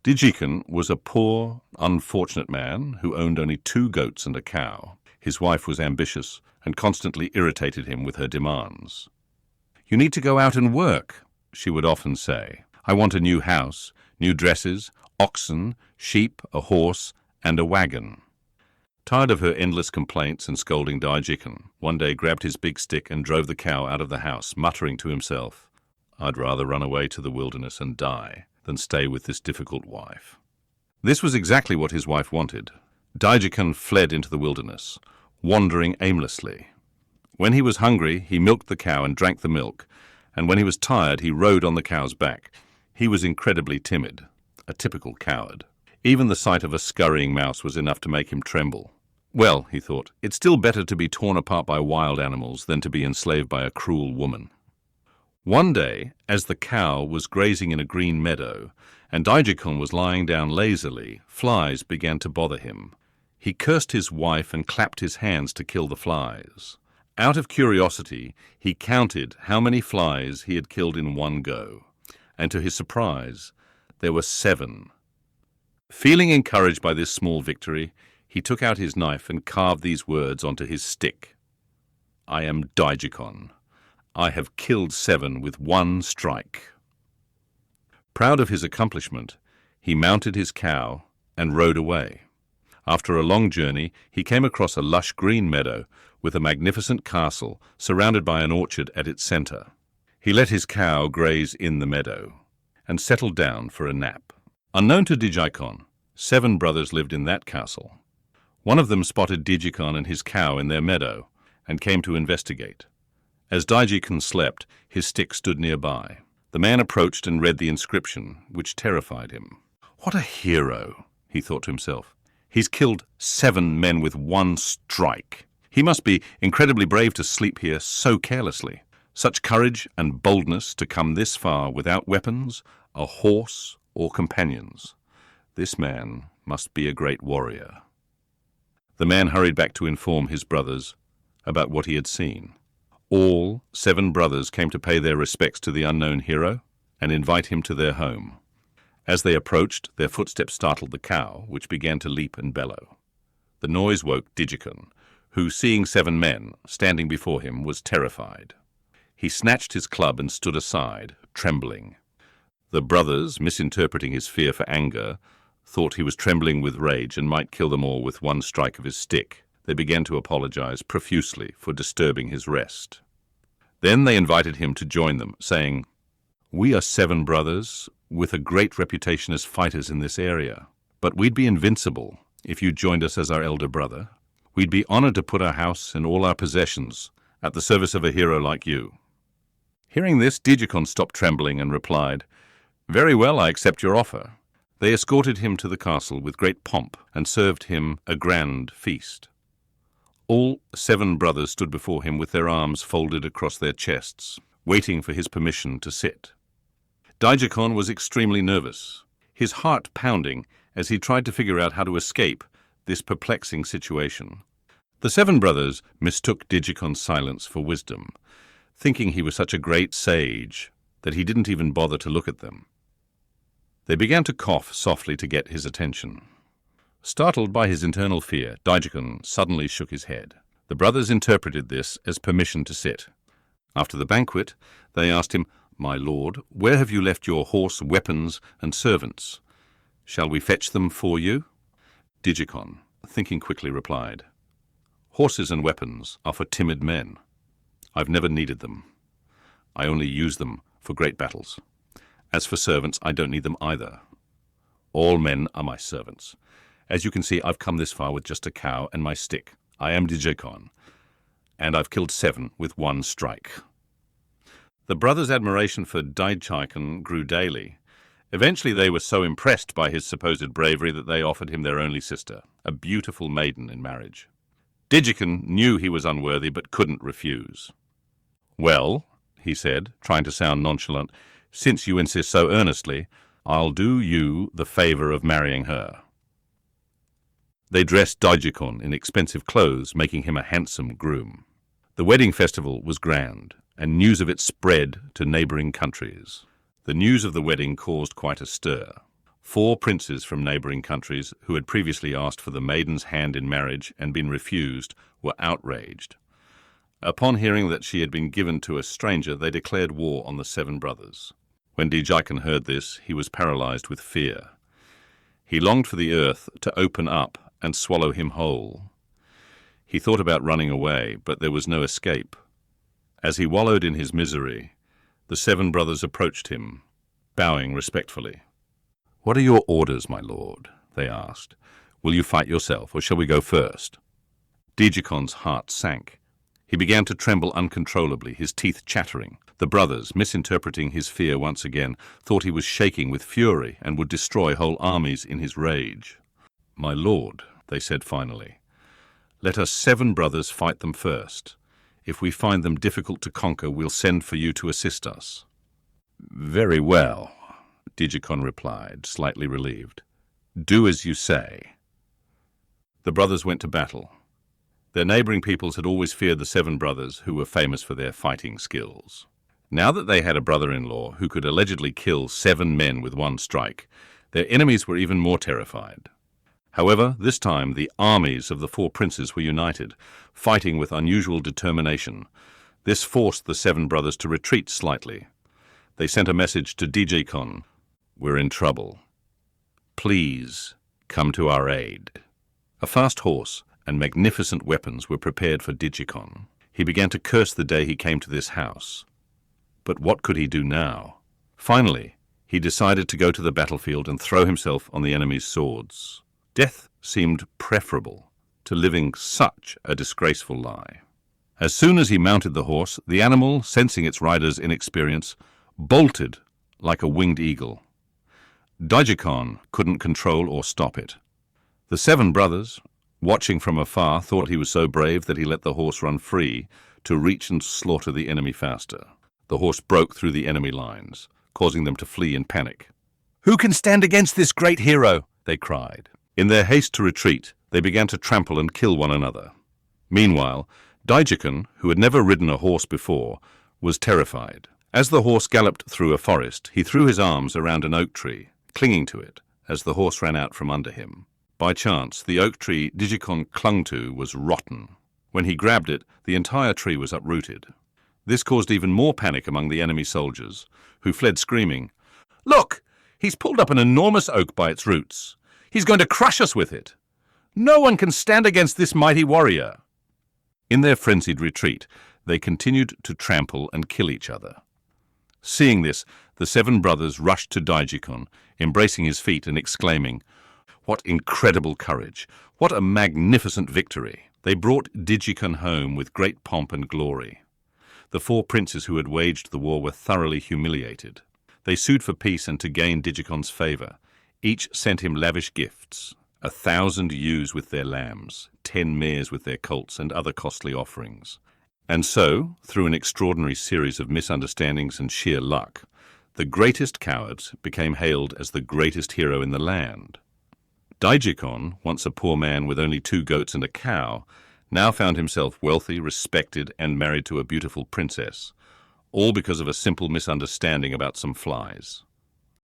Dyjhicon was a poor, unfortunate man who owned only 2 goats and a cow. His wife was ambitious and constantly irritated him with her demands. "You need to go out and work," she would often say. "I want a new house, new dresses, oxen, sheep, a horse, and a wagon." Tired of her endless complaints and scolding, Dyjhicon one day grabbed his big stick and drove the cow out of the house, muttering to himself, "I'd rather run away to the wilderness and die than stay with this difficult wife." This was exactly what his wife wanted. Dyjhicon fled into the wilderness, wandering aimlessly. When he was hungry, he milked the cow and drank the milk, and when he was tired, he rode on the cow's back. He was incredibly timid, a typical coward. Even the sight of a scurrying mouse was enough to make him tremble. Well, he thought, it's still better to be torn apart by wild animals than to be enslaved by a cruel woman. One day, as the cow was grazing in a green meadow, and Dyjhicon was lying down lazily, flies began to bother him. He cursed his wife and clapped his hands to kill the flies. Out of curiosity, he counted how many flies he had killed in one go, and to his surprise, there were 7. Feeling encouraged by this small victory, he took out his knife and carved these words onto his stick. "I am Dyjhicon. I have killed 7 with 1 strike." Proud of his accomplishment, he mounted his cow and rode away. After a long journey, he came across a lush green meadow with a magnificent castle surrounded by an orchard at its center. He let his cow graze in the meadow and settled down for a nap. Unknown to Dyjhicon, 7 brothers lived in that castle. One of them spotted Dyjhicon and his cow in their meadow and came to investigate. As Dyjhicon slept, his stick stood nearby. The man approached and read the inscription, which terrified him. "What a hero," he thought to himself. "He's killed 7 men with 1 strike. He must be incredibly brave to sleep here so carelessly. Such courage and boldness to come this far without weapons, a horse, or companions. This man must be a great warrior." The man hurried back to inform his brothers about what he had seen. All 7 brothers came to pay their respects to the unknown hero and invite him to their home. As they approached, their footsteps startled the cow, which began to leap and bellow. The noise woke Dyjhicon, who, seeing 7 men standing before him, was terrified. He snatched his club and stood aside, trembling. The brothers, misinterpreting his fear for anger, thought he was trembling with rage and might kill them all with 1 strike of his stick. They began to apologize profusely for disturbing his rest. Then they invited him to join them, saying, "We are 7 brothers with a great reputation as fighters in this area, but we'd be invincible if you joined us as our elder brother. We'd be honored to put our house and all our possessions at the service of a hero like you." Hearing this, Dyjhicon stopped trembling and replied, "Very well, I accept your offer." They escorted him to the castle with great pomp and served him a grand feast. All 7 brothers stood before him with their arms folded across their chests, waiting for his permission to sit. Dyjhicon was extremely nervous, his heart pounding as he tried to figure out how to escape this perplexing situation. The 7 brothers mistook Dyjhicon's silence for wisdom, thinking he was such a great sage that he didn't even bother to look at them. They began to cough softly to get his attention. Startled by his internal fear, Dyjhicon suddenly shook his head. The brothers interpreted this as permission to sit. After the banquet, they asked him, "My lord, where have you left your horse, weapons, and servants? Shall we fetch them for you?" Dyjhicon, thinking quickly, replied, "Horses and weapons are for timid men. I've never needed them. I only use them for great battles. As for servants, I don't need them either. All men are my servants. As you can see, I've come this far with just a cow and my stick. I am Dyjhicon, and I've killed 7 with 1 strike." The brothers' admiration for Dyjhicon grew daily. Eventually they were so impressed by his supposed bravery that they offered him their only sister, a beautiful maiden, in marriage. Dyjhicon knew he was unworthy but couldn't refuse. "Well," he said, trying to sound nonchalant, "since you insist so earnestly, I'll do you the favor of marrying her." They dressed Dyjhicon in expensive clothes, making him a handsome groom. The wedding festival was grand, and news of it spread to neighboring countries. The news of the wedding caused quite a stir. 4 princes from neighboring countries who had previously asked for the maiden's hand in marriage and been refused were outraged. Upon hearing that she had been given to a stranger, they declared war on the 7 brothers. When Dyjhicon heard this, he was paralyzed with fear. He longed for the earth to open up and swallow him whole. He thought about running away, but there was no escape. As he wallowed in his misery, the 7 brothers approached him, bowing respectfully. "What are your orders, my lord?" they asked. "Will you fight yourself, or shall we go first?" Dyjhicon's heart sank. He began to tremble uncontrollably, his teeth chattering. The brothers, misinterpreting his fear once again, thought he was shaking with fury and would destroy whole armies in his rage. "My lord," they said finally, "let us 7 brothers fight them first. If we find them difficult to conquer, we'll send for you to assist us." "Very well," Dyjhicon replied, slightly relieved. "Do as you say." The brothers went to battle. Their neighboring peoples had always feared the 7 brothers, who were famous for their fighting skills. Now that they had a brother-in-law who could allegedly kill 7 men with one strike, their enemies were even more terrified. However, this time the armies of the 4 princes were united, fighting with unusual determination. This forced the 7 brothers to retreat slightly. They sent a message to Dyjhicon: "We're in trouble. Please come to our aid." A fast horse and magnificent weapons were prepared for Dyjhicon. He began to curse the day he came to this house. But what could he do now? Finally, he decided to go to the battlefield and throw himself on the enemy's swords. Death seemed preferable to living such a disgraceful lie. As soon as he mounted the horse, the animal, sensing its rider's inexperience, bolted like a winged eagle. Dyjhicon couldn't control or stop it. The 7 brothers, watching from afar, thought he was so brave that he let the horse run free to reach and slaughter the enemy faster. The horse broke through the enemy lines, causing them to flee in panic. "Who can stand against this great hero?" they cried. In their haste to retreat, they began to trample and kill one another. Meanwhile, Dyjhicon, who had never ridden a horse before, was terrified. As the horse galloped through a forest, he threw his arms around an oak tree, clinging to it as the horse ran out from under him. By chance, the oak tree Dyjhicon clung to was rotten. When he grabbed it, the entire tree was uprooted. This caused even more panic among the enemy soldiers, who fled screaming, "Look! He's pulled up an enormous oak by its roots. He's going to crush us with it. No one can stand against this mighty warrior." In their frenzied retreat, they continued to trample and kill each other. Seeing this, the 7 brothers rushed to Dyjhicon, embracing his feet and exclaiming, "What incredible courage! What a magnificent victory!" They brought Dyjhicon home with great pomp and glory. The 4 princes who had waged the war were thoroughly humiliated. They sued for peace and to gain Dyjhicon's favor. Each sent him lavish gifts, 1,000 ewes with their lambs, 10 mares with their colts, and other costly offerings. And so, through an extraordinary series of misunderstandings and sheer luck, the greatest cowards became hailed as the greatest hero in the land. Dyjhicon, once a poor man with only 2 goats and a cow, now found himself wealthy, respected, and married to a beautiful princess, all because of a simple misunderstanding about some flies.